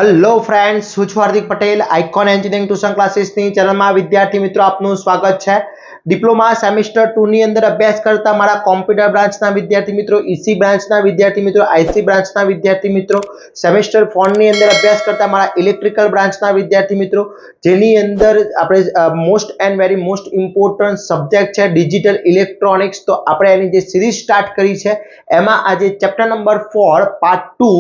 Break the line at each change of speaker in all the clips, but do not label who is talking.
Hello friends, હું છું Hardik Patel. Icon engineering tuition ક્લાસીસની ચેનલમાં વિદ્યાર્થી મિત્રો આપનું સ્વાગત છે. ડિપ્લોમા સેમેસ્ટર 2 ની અંદર અભ્યાસ કરતા મારા કોમ્પ્યુટર બ્રાન્ચના વિદ્યાર્થી મિત્રો, ઈસી બ્રાન્ચના વિદ્યાર્થી મિત્રો, આઈસી બ્રાન્ચના વિદ્યાર્થી મિત્રો, સેમેસ્ટર 4 ની અંદર અભ્યાસ કરતા મારા ઇલેક્ટ્રિકલ બ્રાન્ચના વિદ્યાર્થી મિત્રો, જેની અંદર આપણે most and very most important subject છે ડિજિટલ ઇલેક્ટ્રોનિક્સ. તો આપણે એની જે સિરીઝ સ્ટાર્ટ કરી છે એમાં આજે ચેપ્ટર નંબર 4 પાર્ટ 2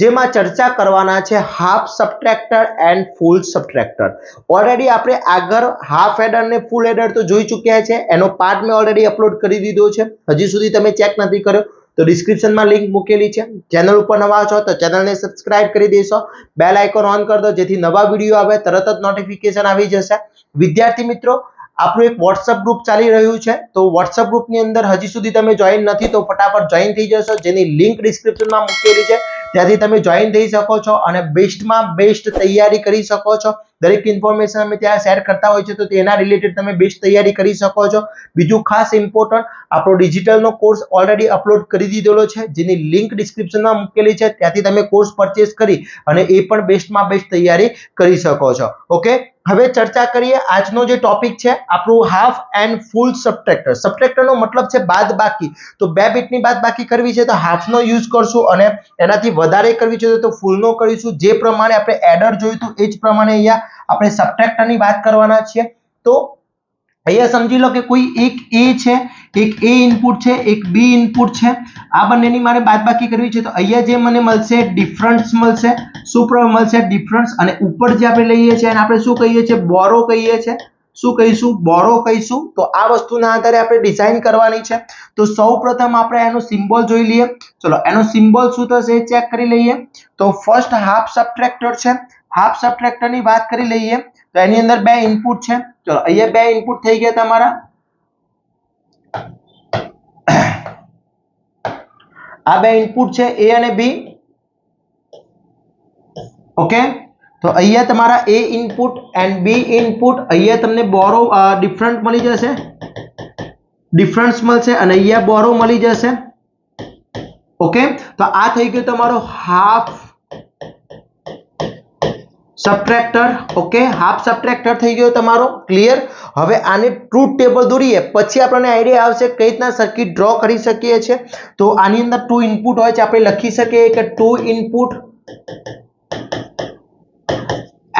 જેમાં ચર્ચા કરવાના છે half subtractor and full subtractor. Already આપણે આગળ હાફ એડર ને ફૂલ એડર તો જોઈ ચૂક્યા છે, એનો પાર્ટ મેં ઓલરેડી અપલોડ કરી દીધો છે. હજી સુધી તમે ચેક નથી કર્યો તો ડિસ્ક્રિપ્શનમાં લિંક મૂકેલી છે. ચેનલ ઉપર નવા છો તો ચેનલને સબસ્ક્રાઇબ કરી દેશો, બેલ આઇકોન ઓન કરી દો જેથી નવા વિડીયો આવે તરત જ નોટિફિકેશન આવી જશે. વિદ્યાર્થી મિત્રો, આપણું એક વોટ્સઅપ ગ્રુપ ચાલી રહ્યું છે, તો વોટ્સઅપ ગ્રુપની અંદર હજી સુધી તમે જોઈન નથી તો ફટાફટ જોઈન થઈ જશો, જેની લિંક ડિસ્ક્રિપ્શનમાં મૂકેલી છે, ત્યાંથી તમે જોઈન થઈ શકો છો અને બેસ્ટમાં બેસ્ટ તૈયારી કરી શકો છો. દરેક ઇન્ફોર્મેશન અમે ત્યાં શેર કરતા હોય છે તો તેના રિલેટેડ તમે બેસ્ટ તૈયારી કરી શકો છો. બીજું ખાસ ઇમ્પોર્ટન્ટ, આપણો ડિજિટલનો કોર્સ ઓલરેડી અપલોડ કરી દીધેલો છે, જેની લિંક ડિસ્ક્રિપ્શનમાં મૂકેલી છે, ત્યાંથી તમે કોર્સ પરચેસ કરી અને એ પણ બેસ્ટમાં બેસ્ટ તૈયારી કરી શકો છો. ઓકે, હવે ચર્ચા કરીએ. આજનો જે ટોપિક છે આપણું હાફ એન્ડ ફૂલ સબટ્રેક્ટર. સબટ્રેક્ટરનો મતલબ છે બાદબાકી. તો બે બીટની બાદબાકી કરવી છે તો હાફનો યુઝ કરશું અને એનાથી વધારે કરવી છે તો ફૂલનો કરીશું. જે પ્રમાણે આપણે એડર જોયું હતું એ જ પ્રમાણે અહીંયા આપણે સબટ્રેક્ટરની વાત કરવાના છીએ. તો અહીંયા સમજી લો કે કોઈ એક એ છે, એક એ ઇનપુટ છે, એક બી ઇનપુટ છે. આ બંનેની મારે બાદબાકી કરવી છે તો અહીંયા જે મને મળશે ડિફરન્સ મળશે. શું મળશે? ડિફરન્સ. અને ઉપર જે આપણે લઈએ છીએ એને આપણે શું કહીએ છીએ? બોરો કહીએ છીએ. શું કહીશું? બોરો કહીશું. તો આ વસ્તુના આધારે આપણે ડિઝાઇન કરવાની છે. તો સૌપ્રથમ આપણે એનો સિમ્બોલ જોઈ લઈએ. ચલો, એનો સિમ્બોલ શું થશે એ ચેક કરી લઈએ. તો ફર્સ્ટ હાફ સબટ્રેક્ટર છે. હાફ સબટ્રેક્ટરની વાત કરી લઈએ તો એની અંદર બે ઇનપુટ છે. ચલો, અહીંયા બે ઇનપુટ થઈ ગયા તમારા. આ બે ઇનપુટ છે એ અને બી. ઓકે, તો અહીંયા તમારા એ ઇનપુટ એન્ડ બી ઇનપુટ. અહીંયા તમને બોરો ડિફરન્ટ મળી જશે, ડિફરન્સ મળશે અને અહીંયા બોરો મળી જશે. ઓકે, તો આ થઈ ગયો તમારો half subtractor. Okay, half subtractor થઈ ગયો તમારો. ક્લિયર? હવે આને ટ્રુથ ટેબલ દોરીએ પછી આપણને આઈડિયા આવશે કઈ રીતના સર્કિટ ડ્રો કરી શકીએ છીએ. તો આની અંદર 2 ઇનપુટ હોય છે, આપણે લખી શકીએ કે 2 input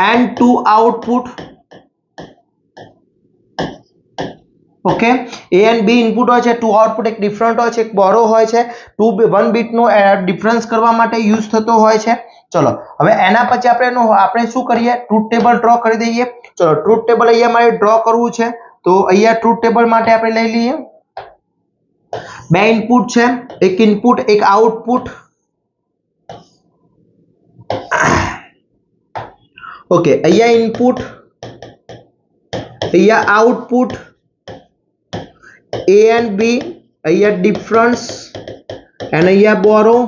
and 2 output. Okay, A and B input હોય છે, 2 આઉટપુટ, એક ડિફરન્ટ હોય છે, એક બોરો હોય છે. 1 બીટનો ડિફરન્સ કરવા માટે યુઝ થતો હોય છે. ચલો, હવે એના પછી આપણે શું કરીએ? ટ્રુથ ટેબલ ડ્રો કરી દઈએ. ચલો, ટ્રુથ ટેબલ અહીંયા મારે ડ્રો કરવું છે તો અહીંયા ટ્રુથ ટેબલ માટે આપણે લઈ લઈએ. બે ઇનપુટ છે, એક ઇનપુટ એક આઉટપુટ. ઓકે, અહીંયા ઇનપુટ, અહીંયા આઉટપુટ, એ એન્ડ બી, અહીંયા ડિફરન્સ અને અહીંયા બોરો.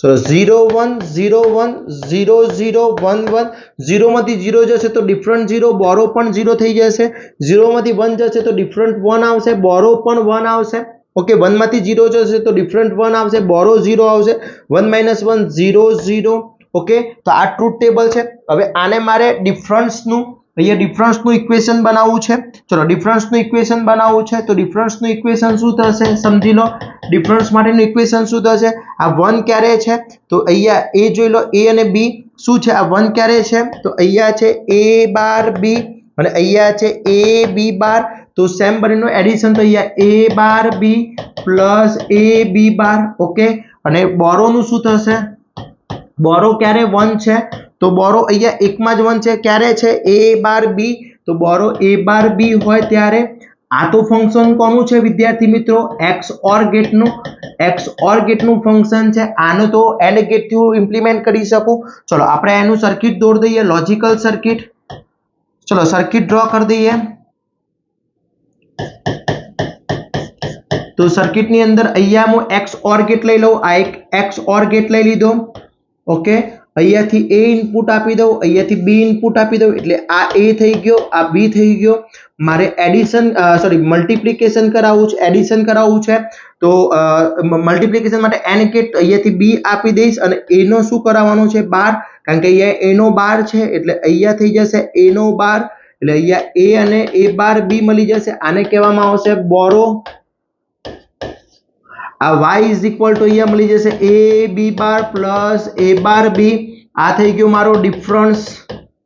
ચલો, 0 1 0 1 0 0 1 1. 0 માંથી 0 જશે તો ડિફરન્ટ 0, બોરો પણ 0 થઈ જશે. 0 માંથી 1 જશે તો ડિફરન્ટ 1 આવશે, બોરો પણ 1 આવશે. ઓકે, 1 માંથી 0 જશે તો ડિફરન્ટ 1 આવશે, બોરો 0 આવશે. 1 - 1 0 0. ઓકે, તો આ ટ્રુથ ટેબલ છે. હવે આને મારે ડિફરન્સનું, અહીંયા ડિફરન્સનું ઇક્વેશન બનાવવું છે. ચલો, ડિફરન્સનું ઇક્વેશન બનાવવું છે તો ડિફરન્સનું ઇક્વેશન શું થશે સમજી લો. ડિફરન્સ માટેનું ઇક્વેશન શું થશે? આ 1 ક્યારે છે તો અહીંયા એ જોઈ લો, એ અને બી શું છે? આ 1 ક્યારે છે તો અહીંયા છે a બાર b અને અહીંયા છે a b બાર. તો સેમ બંનેનું એડિશન તો અહીંયા a bar b plus a b bar. Okay, અને બોરોનું શું થશે? બોરો ક્યારે 1 છે તો બોરો અહીંયા એકમાં જ 1 છે. ક્યારે છે? a bar b. તો બોરો a બાર b હોય ત્યારે. આ તો ફંક્શન કોનું છે વિદ્યાર્થી મિત્રો? XOR ગેટનું. XOR ગેટનું ફંક્શન છે. આનો તો AND ગેટથી ઇમ્પ્લિમેન્ટ કરી શકું. ચલો, આપણે એનું સર્કિટ દોરી દઈએ, લોજિકલ સર્કિટ. ચલો, સર્કિટ ડ્રો કરી દઈએ. તો સર્કિટની અંદર અહીંયા હું XOR ગેટ લઈ લઉં. આ એક XOR ગેટ લઈ લીધો. ઓકે, અહીંયાથી A ઇનપુટ આપી દઉં, અહીંયાથી B ઇનપુટ આપી દઉં, એટલે આ A થઈ ગયો, આ B થઈ ગયો. મારે એડિશન મલ્ટિપ્લિકેશન કરાવવું છે, એડિશન કરાવવું છે, તો મલ્ટિપ્લિકેશન માટે n ગેટ અહીંયાથી B આપી દઈશ અને A નો શું કરાવવાનો છે 12, કારણ કે અહીંયા A નો 12 છે, એટલે અહીંયા થઈ જશે A નો 12, એટલે અહીંયા A અને A12 B મળી જશે. આને કહેવામાં આવશે બોરો. આ y ઇઝ ઇક્વલ ટુ અહીંયા મળી જશે a b bar plus a bar b. આ થઈ ગયો મારો ડિફરન્સ.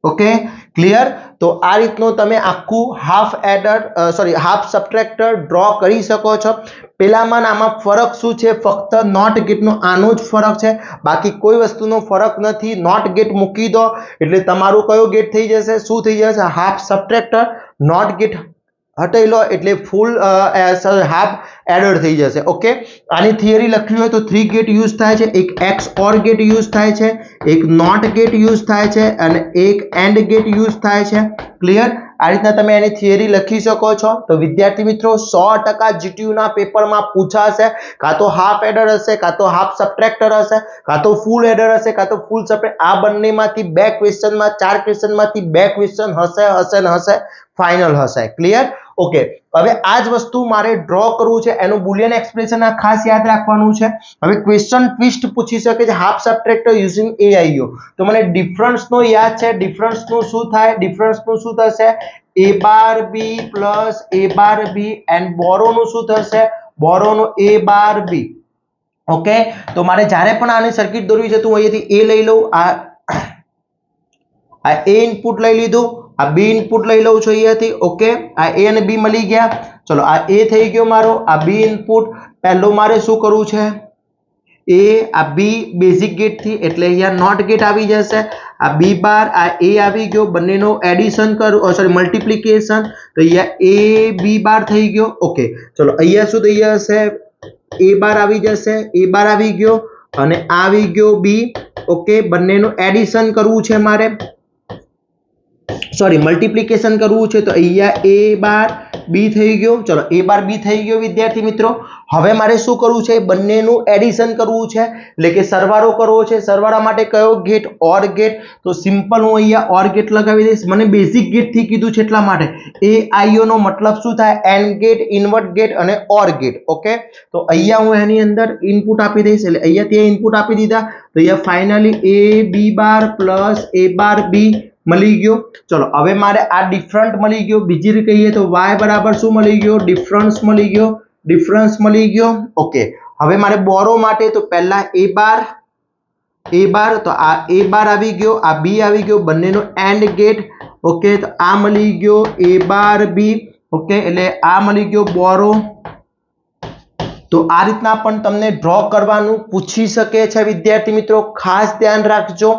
Okay, clear? તો આ રીતનો તમે આખું હાફ સબટ્રેક્ટર ડ્રો કરી શકો છો. પેલામાં આમાં ફરક શું છે? ફક્ત નોટ ગેટનો આનો જ ફરક છે, બાકી કોઈ વસ્તુનો ફરક નથી. નોટ ગેટ મૂકી દો એટલે તમારું કયો ગેટ થઈ જશે? શું થઈ જશે? Half subtractor. નોટ ગેટ હટાવી લો એટલે ફૂલ હાફ એડર થઈ જશે. ઓકે, આની થિયરી લખવી હોય તો 3 ગેટ યુઝ થાય છે. એક એક્સ ઓર ગેટ યુઝ થાય છે, એક નોટ ગેટ યુઝ થાય છે અને એક એન્ડ ગેટ યુઝ થાય છે. ક્લિયર? આ રીતના તમે એની થિયરી લખી શકો છો. તો વિદ્યાર્થી મિત્રો 100% જીટીયુ ના પેપરમાં પૂછાશે. કાં તો હાફ એડર હશે, કાં તો હાફ સબટ્રેક્ટર હશે, કાં તો ફૂલ એડર હશે, કાં તો ફૂલ સબટ્રેક્ટર. આ બંનેમાંથી 2 ક્વેશ્ચનમાં 4 ક્વેશ્ચનમાંથી 2 ક્વેશ્ચન હશે. ફાઇનલ હશે. ક્લિયર? ઓકે, હવે આ જ વસ્તુ મારે ડ્રો કરવું છે, એનું બુલિયન એક્સપ્રેશન આ ખાસ યાદ રાખવાનું છે. હવે ક્વેશ્ચન ટ્વિસ્ટ પૂછી શકે છે હાફ સબટ્રેક્ટર યુઝિંગ AIO. તો મને ડિફરન્સ નો યાદ છે. ડિફરન્સ નું શું થાય? ડિફરન્સ નું શું થશે? a bar b plus a bar b and બોરો નું શું થશે? બોરો નું a બાર b. ઓકે, તો મારે જ્યારે પણ આની સર્કિટ દોરવી છે તો હું અહીંયાથી a લઈ લઉં, આ a ઇનપુટ લઈ લીધું, આ b ઇનપુટ લઈ લઉં છું અહીંયાથી. ઓકે, આ a અને b મળી ગયા. ચલો, આ a થઈ ગયો મારો, આ b ઇનપુટ. પહેલો મારે શું કરવું છે? આ b બેઝિક ગેટ થી, એટલે અહીંયા નોટ ગેટ આવી જશે. આ b બાર, આ a આવી ગયો, બંનેનો એડિશન કરું, સોરી મલ્ટિપ્લિકેશન, તો અહીંયા a b બાર થઈ ગયો. ઓકે, ચલો અહીંયા શું થઈ જશે? a બાર આવી જશે, a બાર આવી ગયો અને આ આવી ગયો b. ઓકે, બંનેનું એડિશન કરવું છે મારે, સોરી મલ્ટિપ્લિકેશન કરવું છે, તો અહીંયા a બાર b થઈ ગયો. ચલો, a બાર b થઈ ગયો વિદ્યાર્થી મિત્રો. હવે મારે શું કરવું છે? બંનેનું એડિશન કરવું છે, એટલે કે સરવાળો કરવો છે. સરવાળા માટે કયો ગેટ? Or get. તો સિમ્પલ હું અહીંયા ઓર ગેટ લગાવી દઈશ. મને બેઝિક ગેટ થી કીધું છે એટલા માટે. AIO નો મતલબ શું થાય? એન્ડ ગેટ, ઇન્વર્ટ ગેટ અને ઓર ગેટ. ઓકે, તો અહીંયા હું એની અંદર ઇનપુટ આપી દઈશ, એટલે અહીંયા ત્યાં ઇનપુટ આપી દીધા. તો અહીંયા finally a b bar plus a bar b મળી ગયો. ચલો, હવે મારે આ ડિફરન્ટ મળી ગયો. બીજી રીતે કહીએ તો y બરાબર શું મળી ગયો? ડિફરન્સ મળી ગયો. ડિફરન્સ મળી ગયો. ઓકે, હવે મારે બોરો માટે તો પહેલા a બાર, તો આ a બાર આવી ગયો, આ b આવી ગયો, બંનેનો એન્ડ ગેટ. ઓકે, તો આ મળી ગયો a બાર b. ઓકે, એટલે આ મળી ગયો બોરો. તો આ રીતના પણ તમને ડ્રો કરવાનું પૂછી શકે છે વિદ્યાર્થી મિત્રો. ખાસ ધ્યાન રાખજો.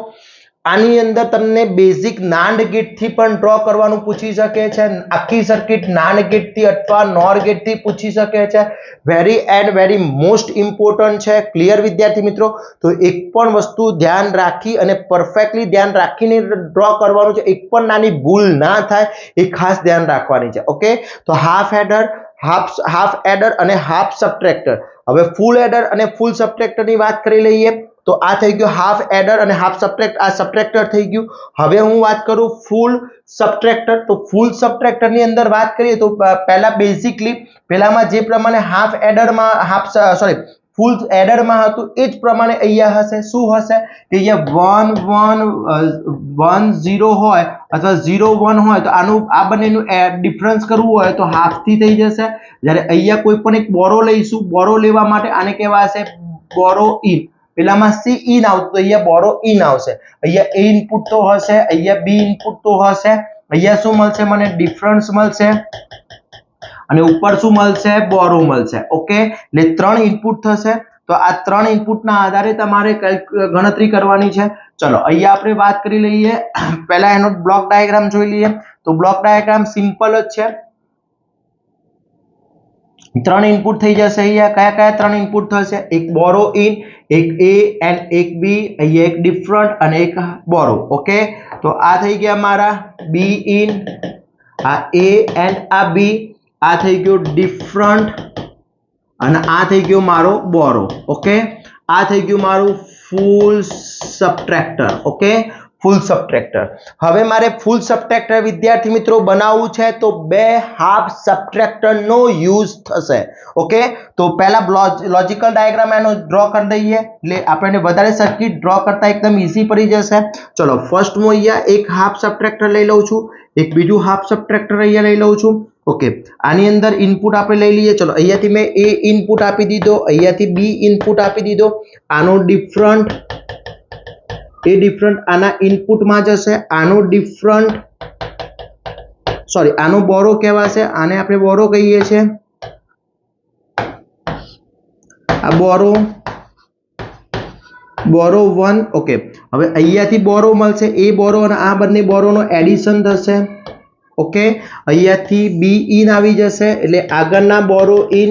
આની અંદર તમને બેઝિક નાન્ડ ગેટ થી પણ ડ્રો કરવાનું પૂછી શકે છે. આખી સર્કિટ નાન્ડ ગેટ થી અથવા નોર ગેટ થી પૂછી શકે છે. વેરી મોસ્ટ ઇમ્પોર્ટન્ટ છે. ક્લિયર વિદ્યાર્થી મિત્રો? તો એક પણ વસ્તુ ધ્યાન રાખી અને પરફેક્ટલી ધ્યાન રાખીને ડ્રો કરવાનું છે. એક પણ નાની ભૂલ ના થાય એ ખાસ ધ્યાન રાખવાની છે. ઓકે, તો હાફ એડર અને હાફ સબટ્રેક્ટર. હવે ફૂલ એડર અને ફૂલ સબટ્રેક્ટર ની વાત કરી લઈએ. તો આ થઈ ગયો હાફ એડર અને હાફ સબટ્રેક્ટર. આ સબટ્રેક્ટર થઈ ગયું. હવે હું વાત કરું ફૂલ સબટ્રેક્ટર. તો ફૂલ સબટ્રેક્ટર ની અંદર વાત કરીએ તો પહેલા બેઝિકલી પેલામાં જે પ્રમાણે હાફ એડરમાં ફૂલ એડરમાં હતું એ જ પ્રમાણે અહીંયા હશે. શું હશે? કે અહીંયા 1 0 હોય અથવા 0 1 હોય તો આનું આ બંનેનું ડિફરન્સ કરવું હોય તો હાફ થી થઈ જશે. જ્યારે અહીંયા કોઈ પણ એક બોરો લઈશું, બોરો લેવા માટે આને કહેવાશે બોરો ઇન. પેલામાં C in આવતું, તો અહીંયા બોરો ઇન આવશે. અહીંયા A ઇનપુટ તો હશે, અહીંયા B ઇનપુટ તો હશે. અહીંયા શું મળશે મને? ડિફરન્સ મળશે અને ઉપર શું મળશે? બોરો મળશે. ઓકે, એટલે 3 ઇનપુટ થશે. તો આ 3 ઇનપુટના આધારે તમારે ગણતરી કરવાની છે. ચલો, અહીંયા આપણે વાત કરી લઈએ. પહેલા એનો બ્લોક ડાયાગ્રામ જોઈ લઈએ. તો બ્લોક ડાયાગ્રામ સિમ્પલ જ છે. 3 ઇનપુટ થઈ જશે. અહીંયા કયા 3 ઇનપુટ થશે? એક બોરો ઇન, એક A એન્ડ એક B, અહીંયા એક ડિફરન્ટ અને એક બોરો. ઓકે, તો આ થઈ ગયા મારા B ઇન, આ A એન્ડ આ B, આ થઈ ગયો ડિફરન્ટ અને આ થઈ ગયો મારો બોરો. ઓકે, આ થઈ ગયું મારું ફૂલ સબટ્રેક્ટર. ઓકે, ફૂલ સબટ્રેક્ટર. હવે મારે ફૂલ સબટ્રેક્ટર વિદ્યાર્થી મિત્રો બનાવવું છે તો બે હાફ સબટ્રેક્ટર નો યુઝ થશે. ઓકે, તો પહેલા લોજિકલ ડાયાગ્રામ એનો ડ્રો કરી દઈએ એટલે આપણને વધારે સર્કિટ ડ્રો કરતા એકદમ ઈઝી પડી જશે. ચલો, ફર્સ્ટ હું અહીંયા એક હાફ સબટ્રેક્ટર લઈ લઉં છું, એક બીજું હાફ સબટ્રેક્ટર અહીંયા લઈ લઉં છું. ઓકે, આની અંદર ઇનપુટ આપણે લઈ લઈએ. ચલો, અહીંયાથી મેં એ ઇનપુટ આપી દીધો, અહીંયાથી બી ઇનપુટ આપી દીધો. આનો ડિફરન્ટ આના ઇનપુટમાં જશે, આનો ડિફરન્ટ આનો બોરો કહેવાશે, આને આપણે બોરો કહીએ છીએ. આ બોરો 1. ઓકે, હવે અહીંયાથી બોરો મળશે, એ બોરો અને આ બંને બોરોનો એડિશન થશે. ઓકે, અહીંયાથી બી ઇન આવી જશે એટલે આગળના બોરો ઇન.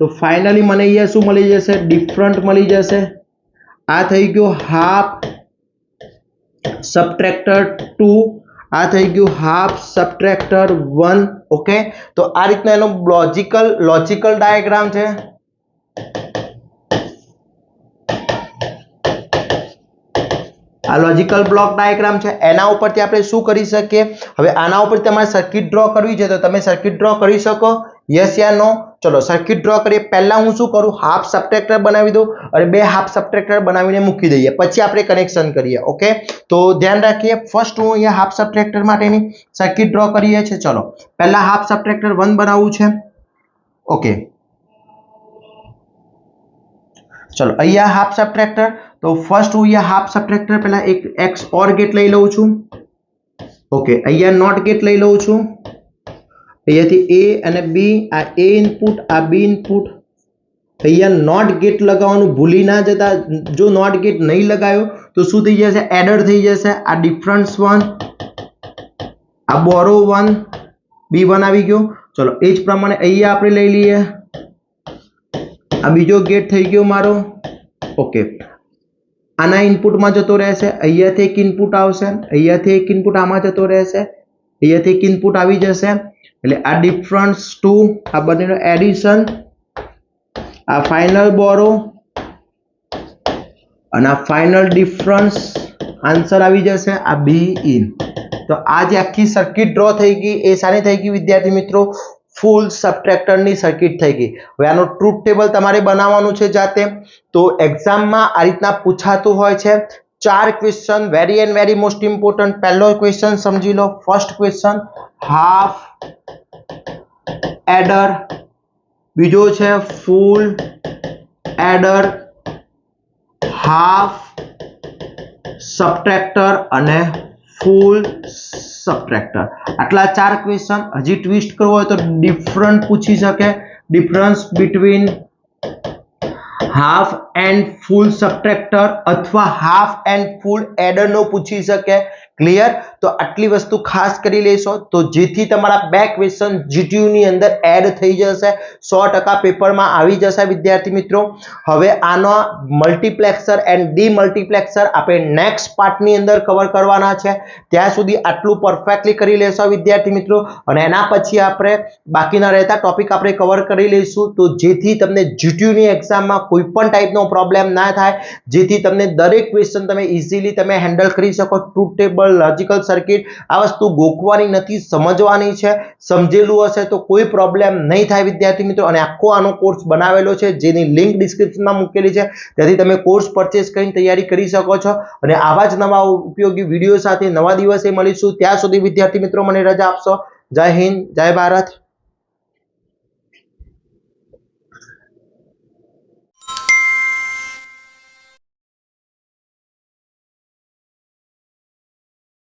તો ફાઇનલી મને અહીંયા શું મળી જશે? ડિફરન્ટ મળી જશે. આ થઈ ગયો હાફ સબટ્રેક્ટર 2, આ થઈ ગયું હાફ સબટ્રેક્ટર 1. ઓકે, તો આ રીતનો એનો લોજિકલ ડાયાગ્રામ છે. આ લોજિકલ બ્લોક ડાયાગ્રામ છે. એના ઉપરથી આપણે શું કરી શકીએ? હવે આના ઉપરથી તમારે સર્કિટ ડ્રો કરવી છે તો તમે સર્કિટ ડ્રો કરી શકો, યસ યા નો? ચલો, સર્કિટ ડ્રો કરીએ. પહેલા હું શું કરું? હાફ સબટ્રેક્ટર બનાવી દઉં અને બે હાફ સબટ્રેક્ટર બનાવીને મૂકી દઈએ, પછી આપણે કનેક્શન કરીએ. ઓકે, તો ધ્યાન રાખીએ. ફર્સ્ટ હું અહીંયા હાફ સબટ્રેક્ટર માટેની સર્કિટ ડ્રો કરીએ છીએ. ચલો, પહેલા હાફ સબટ્રેક્ટર 1 બનાવવું છે. ઓકે, ચલો, અહીંયા હાફ સબટ્રેક્ટર. તો ફર્સ્ટ હું અહીંયા હાફ સબટ્રેક્ટર પહેલા એક XOR ગેટ લઈ લઉં છું. ઓકે, અહીંયા નોટ ગેટ લઈ લઉં છું. અહીંયાથી A અને B, આ A ઇનપુટ, આ B ઇનપુટ. અહીંયા નોટ ગેટ લગાવવાનું ભૂલી ના જતા. જો નોટ ગેટ નહીં લગાવ્યો તો શું થઈ જશે? એડર થઈ જશે. આ ડિફરન્સ 1, આ બોરો 1, B1 આવી ગયો. ચલો, એ જ પ્રમાણે અહીંયા આપણે લઈ લઈએ. આ બીજો ગેટ થઈ ગયો મારો. ઓકે, આના ઇનપુટમાં જતો રહેશે, અહીંયાથી એક ઇનપુટ આવશે, અહીંયાથી એક ઇનપુટ આમાં જતો રહેશે, અહીંયાથી એક ઇનપુટ આવી જશે. એટલે આ ડિફરન્સ 2, આ બંનેનો એડિશન, આ ફાઇનલ બોરો અને આ ફાઇનલ ડિફરન્સ, આન્સર આવી જશે આ બી ઇન. તો આ જે આખી સર્કિટ ડ્રો થઈ ગઈ એ સારી થઈ ગઈ વિદ્યાર્થી મિત્રો, ફૂલ સબટ્રેક્ટરની સર્કિટ થઈ ગઈ. હવે આનો ટ્રુથ ટેબલ તમારે બનાવવાનું છે જાતે. તો એક્ઝામમાં આ રીતના પૂછાતું હોય છે. 4 question, very and very most important. પહેલો ક્વેશ્ચન સમજી લો. ફર્સ્ટ ક્વેશ્ચન હાફ એડર, બીજો છે ફૂલ એડર, હાફ સબટ્રેક્ટર અને ફૂલ સબટ્રેક્ટર. આટલા 4 ક્વેશ્ચન. હજી ટ્વિસ્ટ કરવો હોય તો ડિફરન્ટ પૂછી શકે. Difference between half and full subtractor અથવા હાફ એન્ડ ફૂલ એડર નો પૂછી શકે. ક્લિયર? તો આટલી વસ્તુ ખાસ કરી લેશો તો જેથી તમારા 2 ક્વેશ્ચન GTU ની અંદર એડ થઈ જશે, 100% પેપરમાં આવી જશે વિદ્યાર્થી મિત્રો. હવે આનો મલ્ટીપ્લેક્સર એન્ડ ડીમલ્ટીપ્લેક્સર આપણે નેક્સ્ટ પાર્ટની અંદર કવર કરવાના છે. ત્યાં સુધી આટલું પરફેક્ટલી કરી લેશો વિદ્યાર્થી મિત્રો, અને એના પછી આપણે બાકીના રહેતા ટોપિક આપણે કવર કરી લઈશું, તો જેથી તમને GTU ની એક્ઝામમાં કોઈ પણ ટાઈપનો પ્રોબ્લેમ ના થાય, જેથી તમને દરેક ક્વેશ્ચન તમે ઇઝીલી તમે હેન્ડલ કરી શકો. ટ્રુથ ટેબલ, લોજિકલ સર્કિટ, આ વસ્તુ ગોખવાની નથી, સમજવાની છે. સમજેલું હશે તો કોઈ પ્રોબ્લેમ નહીં થાય વિદ્યાર્થી મિત્રો. અને આખો આનો કોર્સ બનાવેલો છે જેની લિંક ડિસ્ક્રિપ્શનમાં મૂકેલી છે, ત્યાંથી તમે કોર્સ પરચેસ કરીને તૈયારી કરી શકો છો. અને આવા જ નવા ઉપયોગી વિડીયો સાથે નવા દિવસે મળીશું. ત્યાં સુધી વિદ્યાર્થી મિત્રો મને રજા આપશો. જય હિન્દ, જય ભારત.